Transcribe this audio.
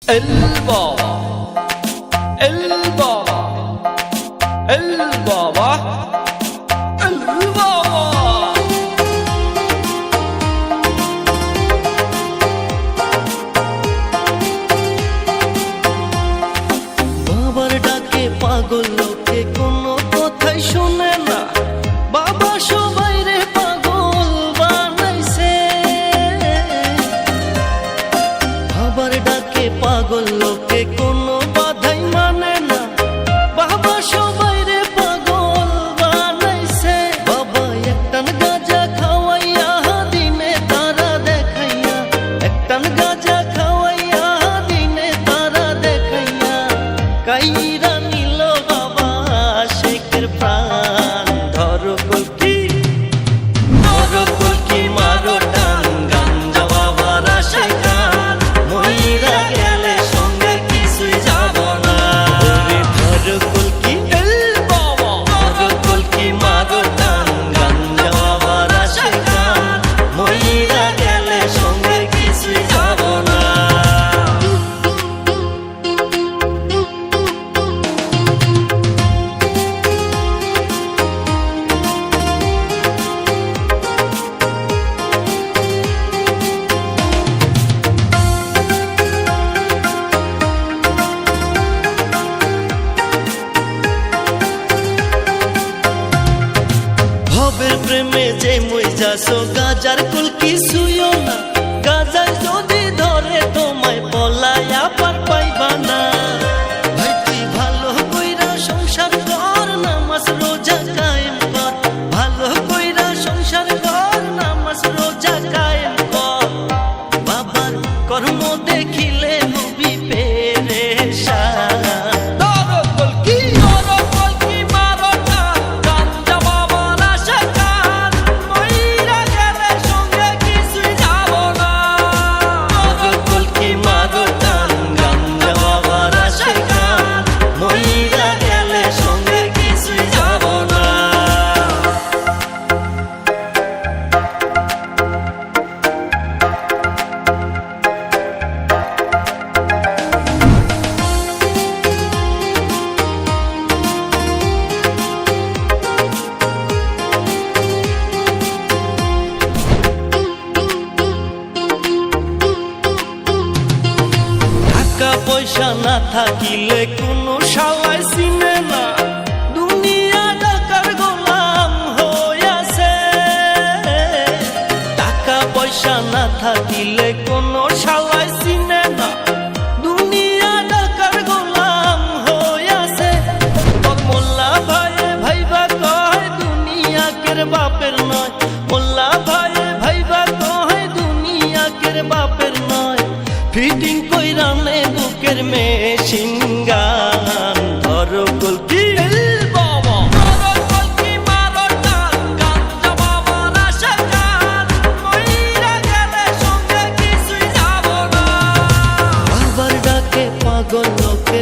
البابا البابا البابا البابا বাবার ডাকে পাগল লোকে কোনো কথাই শুনে না। বাবা সবাই রে পাগল বানাইছে। বাবার ডাকে পাগল লোকে কোনো বাধাই মানে না। বাবা সবাই রে পাগল বানাইছে। বাবা একটান গাঁজা খাওয়াইয়া দিনে তারা দেখাইয়া, একটান গাঁজা খাওয়াইয়া দিনে তারা দেখাইয়া কাইরা নিল বাবা শেখের প্রাণ। ধরো কলকি মারো টান, গাঞ্জা বাবার আশায় কান, মইরা গেলে সঙ্গে কিছুই যাব না। ধরো কলকি البابا ধরো কলকি মারো টান, গাঞ্জা বাবার আশায় কান, মইরা গেলে সঙ্গে কিছুই যাব না। ভবের প্রেমে যে মই যাসো গাজার কুল কিছুইও না। গাজায় যদি ধরে তোমায় পলায়া পার পাইবা না। ভাই তুই ভালো কইরা সংসার কর, নামাজ রোজা কায়েম কর। ভালো কইরা সংসার কর, নামাজ রোজা কায়েম কর। বাবার কর্ম দেখিলে নবী পেরেশান। دارو كلكي مارو টান, গাঞ্জা বাবার আশায় কান, মইরা গেলে সঙ্গে কিছুই যাব না। কলকি মারো টান, গাঞ্জা বাবার আশায় কান, মইরা গেলে সঙ্গে কিছুই যাব না। টাকা পয়সা না থাকিলে কোনো শালায় চিনে না। দুনিয়া টাকার গোলাম হইয়াছে। টাকা পয়সা না থাকিলে কোনো শালায় চিনে না। দুনিয়া টাকার গোলাম হইয়াছে। তোর মোল্লা ভাইয়ে ভাইবা কয় দুনিয়া কের বাপের নয়। মোল্লা ভাইয়ে ভাইবা কয় দুনিয়া কের বাপের নয়। ফিটিং কইরা নে বুকের মেশিন গান। ধরো কলকি البابا كلكي مارو টান, গাঞ্জা বাবার আশায় কান, মইরা গেলে সঙ্গে কিছুই যাব না। বাবার ডাকে পাগল লোকে